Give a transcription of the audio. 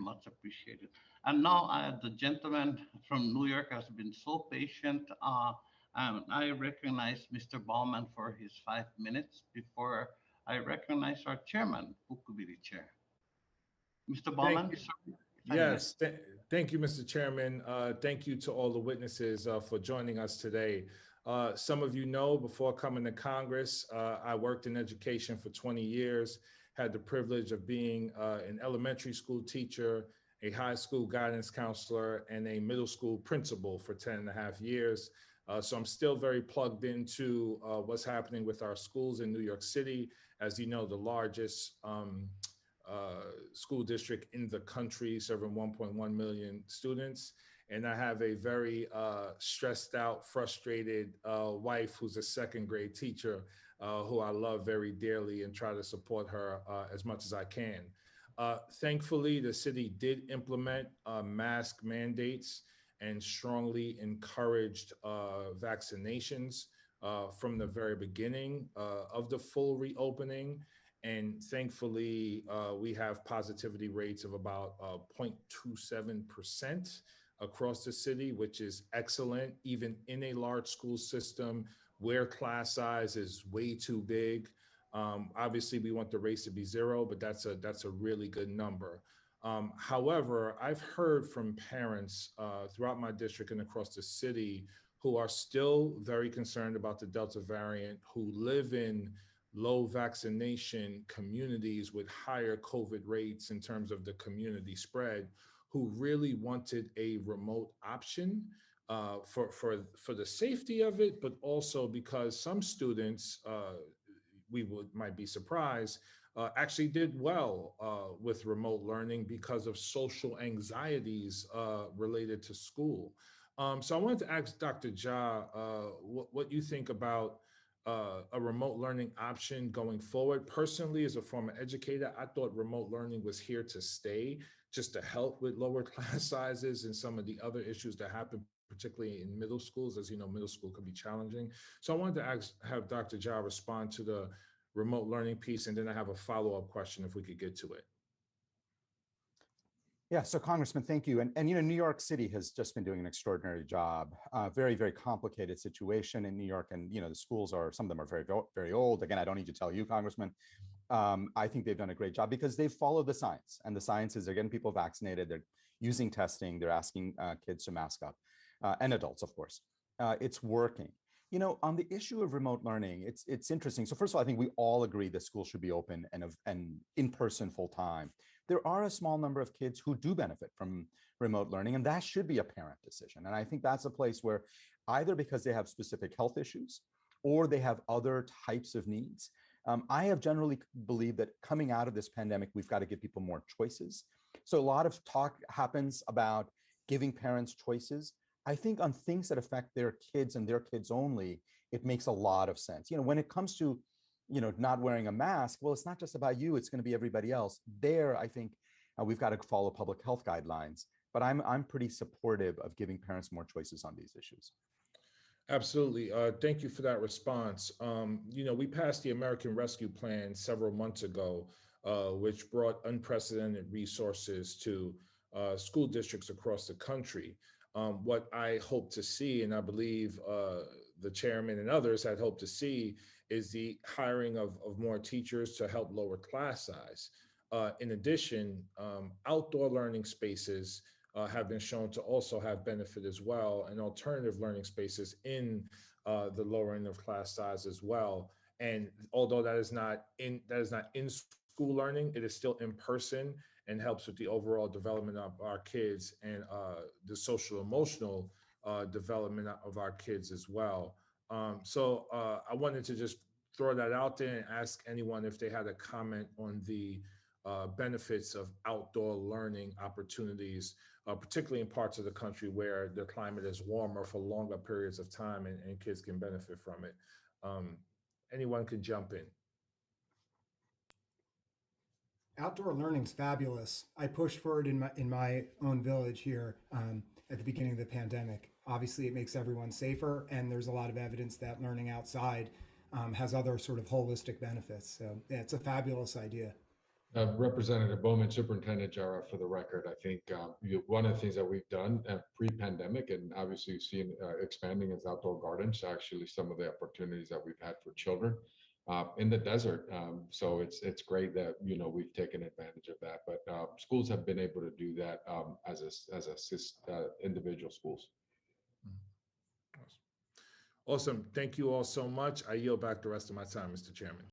much appreciated. And now the gentleman from New York has been so patient. And I recognize Mr. Bowman for his 5 minutes before I recognize our chairman, who could be the chair. Mr. Thank Bowman, you. sorry, 5 minutes. Yes, thank you, Mr. Chairman. Thank you to all the witnesses for joining us today. Some of you know, before coming to Congress, I worked in education for 20 years, had the privilege of being an elementary school teacher, a high school guidance counselor, and a middle school principal for 10 and a half years. So I'm still very plugged into what's happening with our schools in New York City. As you know, the largest school district in the country, serving 1.1 million students. And I have a very stressed out, frustrated wife who's a second grade teacher who I love very dearly and try to support her as much as I can. Thankfully, the city did implement mask mandates and strongly encouraged vaccinations from the very beginning of the full reopening. And thankfully, we have positivity rates of about 0.27% across the city, which is excellent, even in a large school system where class size is way too big. Obviously, we want the race to be zero, but that's a really good number. However, I've heard from parents throughout my district and across the city who are still very concerned about the Delta variant, who live in low vaccination communities with higher COVID rates in terms of the community spread, who really wanted a remote option for the safety of it, but also because some students, might be surprised, actually did well with remote learning because of social anxieties related to school. So I wanted to ask Dr. Jha what you think about a remote learning option going forward. Personally, as a former educator, I thought remote learning was here to stay, just to help with lower class sizes and some of the other issues that happen, particularly in middle schools. As you know, middle school can be challenging. So I wanted to have Dr. Jha respond to the remote learning piece, and then I have a follow-up question if we could get to it. Yeah, so Congressman, thank you. And you know, New York City has just been doing an extraordinary job. Very, very complicated situation in New York, and you know, the schools some of them are very, very old. Again, I don't need to tell you, Congressman. I think they've done a great job because they've followed the science, and the science is they're getting people vaccinated, they're using testing, they're asking kids to mask up, and adults, of course. It's working. You know, on the issue of remote learning, it's interesting. So first of all, I think we all agree that schools should be open and in person full time. There are a small number of kids who do benefit from remote learning, and that should be a parent decision. And I think that's a place where either because they have specific health issues or they have other types of needs. I have generally believed that coming out of this pandemic, we've got to give people more choices. So a lot of talk happens about giving parents choices. I think on things that affect their kids and their kids only, it makes a lot of sense. You know, when it comes to, you know, not wearing a mask, well, it's not just about you, it's going to be everybody else. There, I think we've got to follow public health guidelines, but I'm pretty supportive of giving parents more choices on these issues. Absolutely. Thank you for that response. You know, we passed the American Rescue Plan several months ago, which brought unprecedented resources to school districts across the country. What I hope to see, and I believe the chairman and others had hoped to see, is the hiring of more teachers to help lower class size. In addition, outdoor learning spaces have been shown to also have benefit as well, and alternative learning spaces in the lowering of class size as well. And although that is not in school learning, it is still in person and helps with the overall development of our kids and the social emotional development of our kids as well. So I wanted to just throw that out there and ask anyone if they had a comment on the benefits of outdoor learning opportunities, particularly in parts of the country where the climate is warmer for longer periods of time and kids can benefit from it. Anyone can jump in. Outdoor learning's fabulous. I pushed for it in my own village here at the beginning of the pandemic. Obviously, it makes everyone safer, and there's a lot of evidence that learning outside has other sort of holistic benefits. So yeah, it's a fabulous idea. Representative Bowman, Superintendent Jara, for the record, I think one of the things that we've done pre-pandemic, and obviously you've seen expanding is outdoor gardens, actually some of the opportunities that we've had for children in the desert. So it's great that, we've taken advantage of that, but schools have been able to do that individual schools. Awesome. Thank you all so much. I yield back the rest of my time, Mr. Chairman.